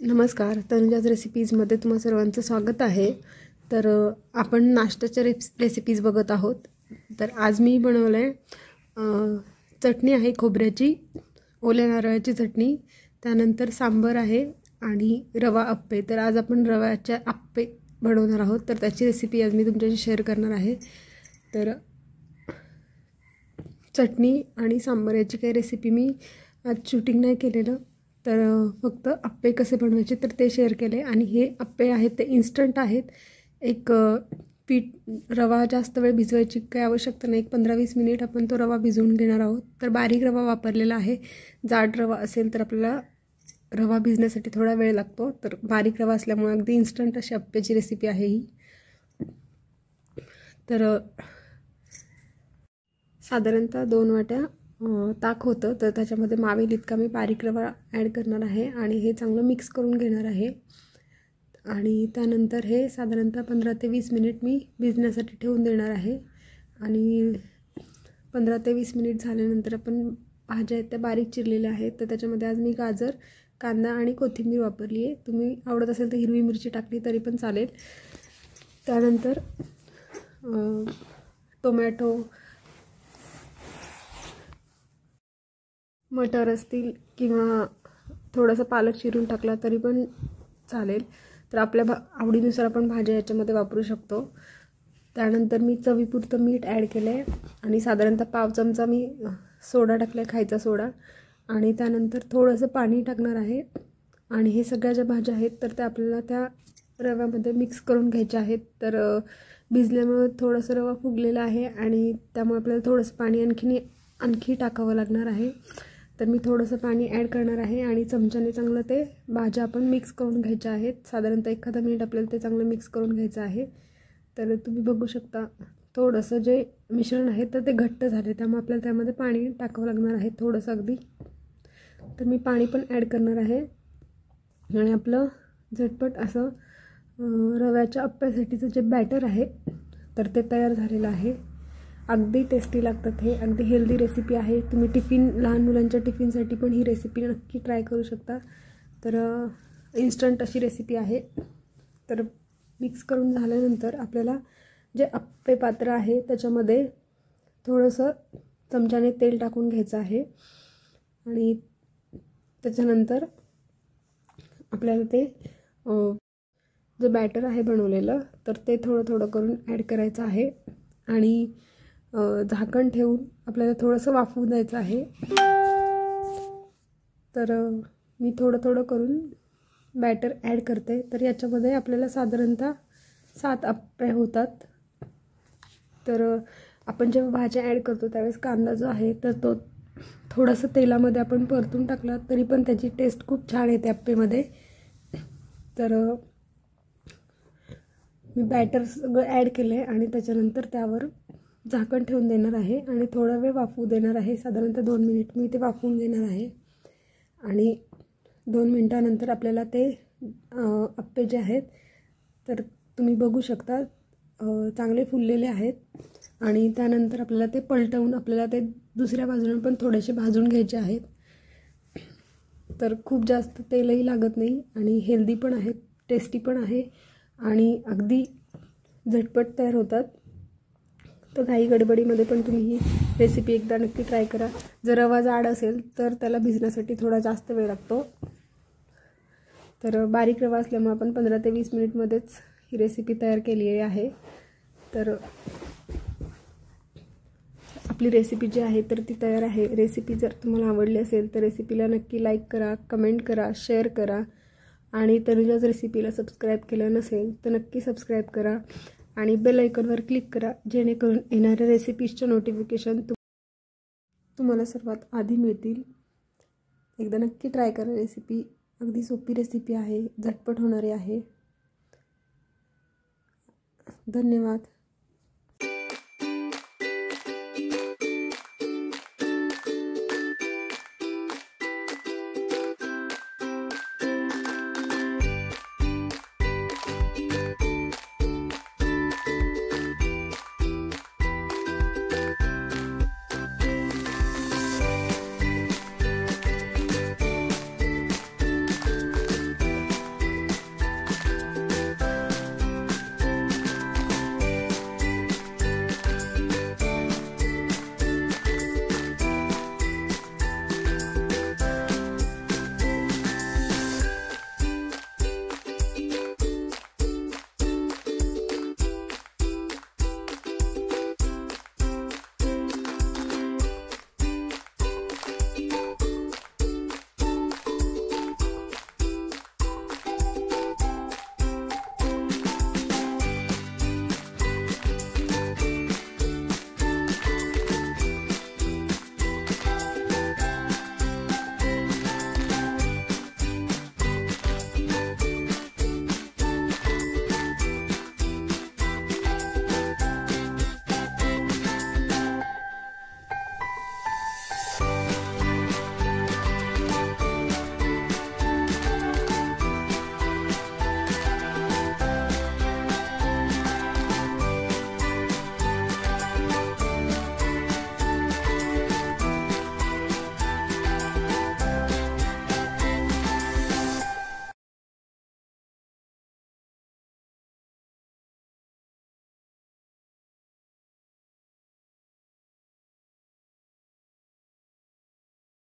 नमस्कार, तनुजाज रेसिपीजमध्ये तुम्हा सर्वांचं स्वागत आहे। तर आपण नाश्त्याच्या रेसिपीज बघत आहोत। तर आज मी बनवलं आहे चटणी आहे खोबऱ्याची, ओल्या नारळाची चटणी, त्यानंतर सांबर आहे आणि रवा अप्पे। तर आज आपण रव्याच्या अप्पे बनवणार आहोत, तर त्याची रेसिपी आज मी तुमच्याशी शेअर करणार आहे। तर चटणी आणि सांबर याची काही रेसिपी मी आज शूटिंग नाही केलेलं, तर फक्त अप्पे कसे बनवायचे तर ते शेअर केले। आणि हे अप्पे आहेत ते इन्स्टंट आहेत। एक रवा जास्त वेळ भिजवायची काही आवश्यकता नाही, 15-20 मिनिट आपण तो रवा भिजवून घेणार आहोत। तर बारीक रवा वापरलेला आहे। जाड रवा असेल तर आपल्याला रवा भिजण्यासाठी थोडा वेळ लागतो, तर बारीक रवा असल्यामुळे अगदी इन्स्टंट अशी अप्प्याची रेसिपी आहे ही। तर साधारणतः 2 वाट्या ताक होतं, तर त्याच्यामध्ये मावेल इतका मी बारीक रवा ॲड करणार आहे आणि हे चांगलं मिक्स करून घेणार आहे। आणि त्यानंतर हे साधारणतः 15 ते 20 मिनिट मी भिजण्यासाठी ठेवून देणार आहे। आणि 15 ते 20 मिनिट झाल्यानंतर आपण भाज्या आहेत त्या बारीक चिरलेल्या आहेत, तर त्याच्यामध्ये आज मी गाजर, कांदा आणि कोथिंबीर वापरली आहे। तुम्ही आवडत असेल तर हिरवी मिरची टाकली तरी पण चालेल। त्यानंतर टोमॅटो, मटर असतील किंवा थोडासा पालक चिरून टाकला तरी पण चालेल। तर आपल्या आवडीनुसार आपण भाज्या याच्यामध्ये वापरू शकतो। त्यानंतर मी चवीपुरतं मीठ ॲड केलं आहे आणि साधारणतः पाव चमचा मी सोडा टाकला आहे, खायचा सोडा। आणि त्यानंतर थोडंसं पाणी टाकणार आहे। आणि हे सगळ्या ज्या भाज्या आहेत तर त्या आपल्याला त्या रव्यामध्ये मिक्स करून घ्यायच्या आहेत। तर भिजल्यामुळे थोडंसं रवा फुगलेला आहे आणि त्यामुळे आपल्याला थोडंसं पाणी आणखी टाकावं लागणार आहे। तर मी थोडंसं पाणी ॲड करणार आहे आणि चमच्याने चांगलं ते भाज्या आपण मिक्स करून घ्यायच्या आहेत। साधारणतः 1 मिनिट आपल्याला ते चांगलं मिक्स करून घ्यायचं आहे। तर तुम्ही बघू शकता थोडंसं जे मिश्रण आहे तर ते घट्ट झाले, त्यामुळे आपल्याला त्यामध्ये पाणी टाकावं लागणार आहे थोडंसं अगदी। तर मी पाणी पण ॲड करणार आहे आणि आपलं झटपट असं रव्याच्या अप्प्यासाठीचं जे बॅटर आहे तर ते तयार झालेलं आहे। अगदी टेस्टी लागतात हे, अगदी हेल्दी रेसिपी आहे। तुम्ही लहान मुलांच्या टिफिनसाठी पण ही रेसिपी नक्की ट्राय करू शकता। तर इन्स्टंट अशी रेसिपी आहे। तर मिक्स करून झाल्यानंतर आपल्याला जे अप्पे पात्र आहे त्याच्यामध्ये थोडंसं चमच्याने तेल टाकून घ्यायचं आहे आणि त्याच्यानंतर आपल्याला ते जे बॅटर आहे बनवलेलं तर ते थोडं थोडं करून ॲड करायचं आहे आणि झाकण ठेवून आपल्याला थोडंसं वाफवू द्यायचं आहे। तर मी थोडं थोडं करून बॅटर ॲड करते। तर याच्यामध्ये आपल्याला साधारणतः 7 अप्पे होतात। तर आपण जेव्हा भाज्या ॲड करतो त्यावेळेस कांदा जो आहे तर तो थोडंसं तेलामध्ये आपण परतून टाकला तरी पण त्याची टेस्ट खूप छान येते अप्पेमध्ये। तर मी बॅटर सगळं ॲड केलं आहे आणि त्याच्यानंतर त्यावर झाकण ठेवून देणार आहे आणि थोडा वेळ वाफवू देणार आहे। साधारणतः 2 मिनिट मी ते वाफवून घेणार आहे आणि 2 मिनिटानंतर आपल्याला ते अप्पे जे आहेत तर तुम्ही बघू शकता चांगले फुललेले आहेत। आणि त्यानंतर आपल्याला ते पलटवून आपल्याला ते दुसऱ्या बाजूने पण थोडेसे भाजून घ्यायचे आहेत। तर खूप जास्त तेलही लागत नाही आणि हेल्दी पण आहेत, टेस्टी पण आहे आणि अगदी झटपट तयार होतात। तर घाई गडबडीमध्ये पण तुम्ही ही रेसिपी एकदा नक्की ट्राय करा। जर रवा जाड असेल तर त्याला भिजण्यासाठी थोडा जास्त वेळ लागतो। तर बारीक रवा असल्यामुळे आपण 15 ते 20 मिनिटमध्येच ही रेसिपी तयार केलेली आहे। तर आपली रेसिपी जी आहे तर ती तयार आहे। रेसिपी जर तुम्हाला आवडली असेल तर रेसिपीला नक्की लाईक करा, कमेंट करा, शेअर करा आणि तनुजाज रेसिपीला सबस्क्राईब केलं नसेल तर नक्की सबस्क्राईब करा आणि बेल आयकॉनवर क्लिक करा, जेणेकरून येणाऱ्या रेसिपीजच्या नोटिफिकेशन तुम्हाला सर्वात आधी मिळतील। एकदा नक्की ट्राय करा रेसिपी, अगदी सोपी रेसिपी आहे, झटपट होणारी आहे। धन्यवाद।